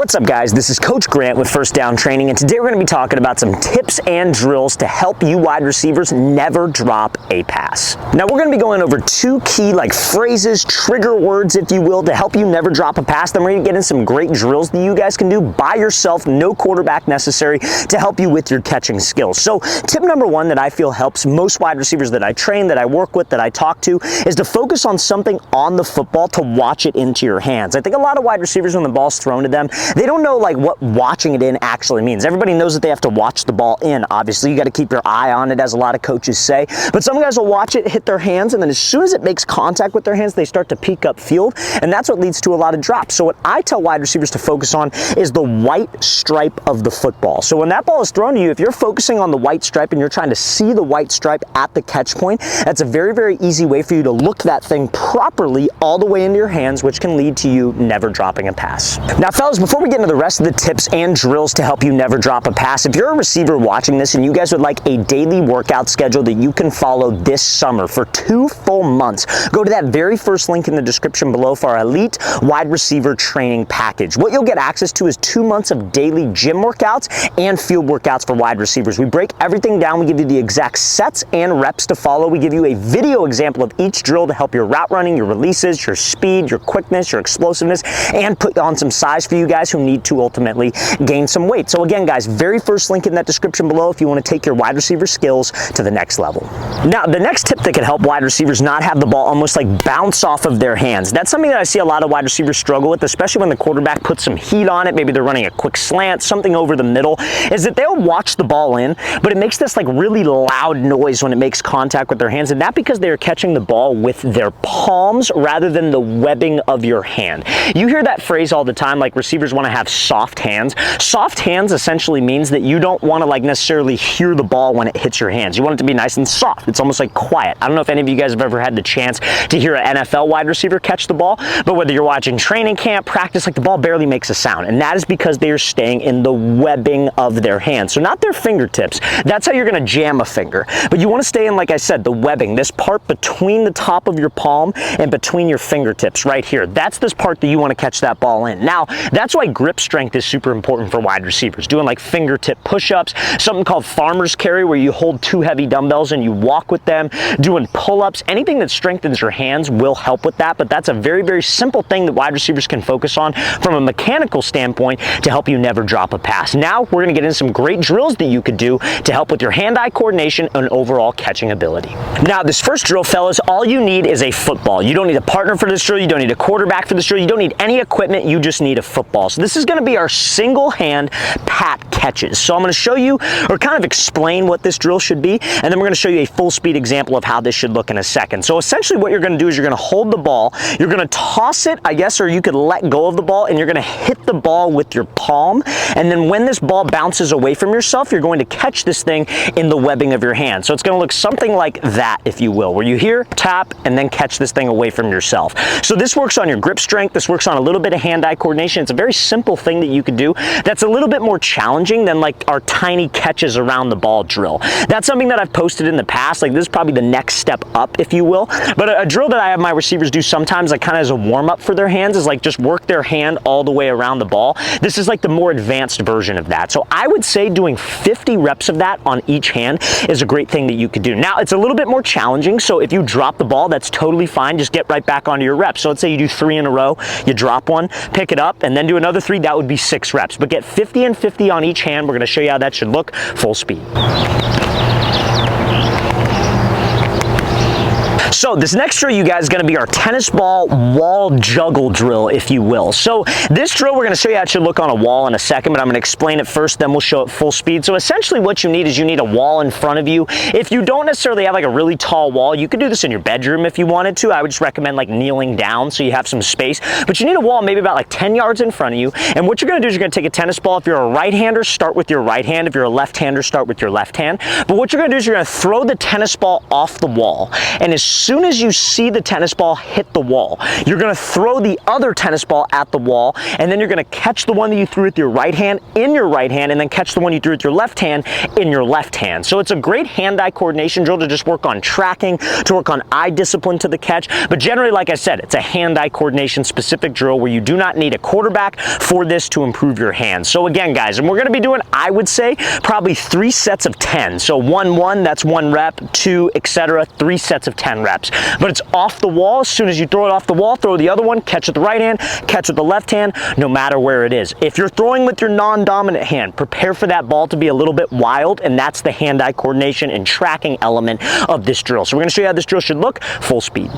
What's up, guys? This is Coach Grant with First Down Training, and today we're going to be talking about some tips and drills to help you wide receivers never drop a pass. Now, we're going to be going over two key phrases, trigger words, if you will, to help you never drop a pass. Then we're going to get in some great drills that you guys can do by yourself, no quarterback necessary, to help you with your catching skills. So, tip number one that I feel helps most wide receivers that I train, that I work with, that I talk to, is to focus on something on the football to watch it into your hands. I think a lot of wide receivers, when the ball's thrown to them, they don't know what watching it in actually means. Everybody knows that they have to watch the ball in. Obviously, you got to keep your eye on it, as a lot of coaches say. But some guys will watch it hit their hands, and then as soon as it makes contact with their hands, they start to peak upfield, and that's what leads to a lot of drops. So what I tell wide receivers to focus on is the white stripe of the football. So when that ball is thrown to you, if you're focusing on the white stripe and you're trying to see the white stripe at the catch point, that's a very, very easy way for you to look that thing properly all the way into your hands, which can lead to you never dropping a pass. Now, fellas, before we get into the rest of the tips and drills to help you never drop a pass, if you're a receiver watching this and you guys would like a daily workout schedule that you can follow this summer for 2 full months, go to that very first link in the description below for our elite wide receiver training package. What you'll get access to is 2 months of daily gym workouts and field workouts for wide receivers. We break everything down. We give you the exact sets and reps to follow. We give you a video example of each drill to help your route running, your releases, your speed, your quickness, your explosiveness, and put on some size for you guys who need to ultimately gain some weight. So again, guys, very first link in that description below if you want to take your wide receiver skills to the next level. Now, the next tip that can help wide receivers not have the ball almost bounce off of their hands. That's something that I see a lot of wide receivers struggle with, especially when the quarterback puts some heat on it. Maybe they're running a quick slant, something over the middle, is that they'll watch the ball in, but it makes this really loud noise when it makes contact with their hands, and that because they are catching the ball with their palms rather than the webbing of your hand. You hear that phrase all the time, receivers want to have soft hands. Soft hands essentially means that you don't want to necessarily hear the ball when it hits your hands. You want it to be nice and soft. It's almost quiet. I don't know if any of you guys have ever had the chance to hear an NFL wide receiver catch the ball, but whether you're watching training camp, practice, the ball barely makes a sound, and that is because they are staying in the webbing of their hands. So not their fingertips. That's how you're going to jam a finger. But you want to stay in, like I said, the webbing, this part between the top of your palm and between your fingertips right here. That's this part that you want to catch that ball in. Now, that's why grip strength is super important for wide receivers. Doing fingertip push-ups, something called farmer's carry where you hold 2 heavy dumbbells and you walk with them, doing pull-ups, anything that strengthens your hands will help with that, but that's a very, very simple thing that wide receivers can focus on from a mechanical standpoint to help you never drop a pass. Now, we're going to get into some great drills that you could do to help with your hand-eye coordination and overall catching ability. Now, this first drill, fellas, all you need is a football. You don't need a partner for this drill. You don't need a quarterback for this drill. You don't need any equipment. You just need a football. So this is going to be our single hand pat catches. So I'm going to show you or kind of explain what this drill should be, and then we're going to show you a full speed example of how this should look in a second. So essentially what you're going to do is you're going to hold the ball, you're going to toss it, I guess, or you could let go of the ball, and you're going to hit the ball with your palm, and then when this ball bounces away from yourself, you're going to catch this thing in the webbing of your hand. So it's going to look something like that, if you will, where you hear, tap, and then catch this thing away from yourself. So this works on your grip strength, this works on a little bit of hand-eye coordination. It's a very simple thing that you could do that's a little bit more challenging than our tiny catches around the ball drill. That's something that I've posted in the past. This is probably the next step up, if you will. But a drill that I have my receivers do sometimes, kind of as a warm-up for their hands, is just work their hand all the way around the ball. This is the more advanced version of that. So I would say doing 50 reps of that on each hand is a great thing that you could do. Now, it's a little bit more challenging, so if you drop the ball, that's totally fine. Just get right back onto your reps. So let's say you do 3 in a row, you drop one, pick it up, and then do another 3. That would be 6 reps. But get 50 and 50 on each hand. We're going to show you how that should look full speed. So this next drill, you guys, is going to be our tennis ball wall juggle drill, if you will. So this drill, we're going to show you how it should look on a wall in a second, but I'm going to explain it first, then we'll show it full speed. So essentially what you need is you need a wall in front of you. If you don't necessarily have a really tall wall, you could do this in your bedroom if you wanted to. I would just recommend kneeling down so you have some space, but you need a wall maybe about 10 yards in front of you. And what you're going to do is you're going to take a tennis ball. If you're a right-hander, start with your right hand. If you're a left-hander, start with your left hand. But what you're going to do is you're going to throw the tennis ball off the wall, and as soon as you see the tennis ball hit the wall, you're gonna throw the other tennis ball at the wall, and then you're gonna catch the one that you threw with your right hand in your right hand, and then catch the one you threw with your left hand in your left hand. So it's a great hand-eye coordination drill to just work on tracking, to work on eye discipline to the catch. But generally, like I said, it's a hand-eye coordination specific drill where you do not need a quarterback for this to improve your hands. So again, guys, and we're gonna be doing, I would say, probably 3 sets of 10. So 1-1, that's 1 rep, 2, etc., 3 sets of 10 reps. But it's off the wall. As soon as you throw it off the wall, throw the other one, catch with the right hand, catch with the left hand, no matter where it is. If you're throwing with your non-dominant hand, prepare for that ball to be a little bit wild, and that's the hand-eye coordination and tracking element of this drill. So we're gonna show you how this drill should look, full speed.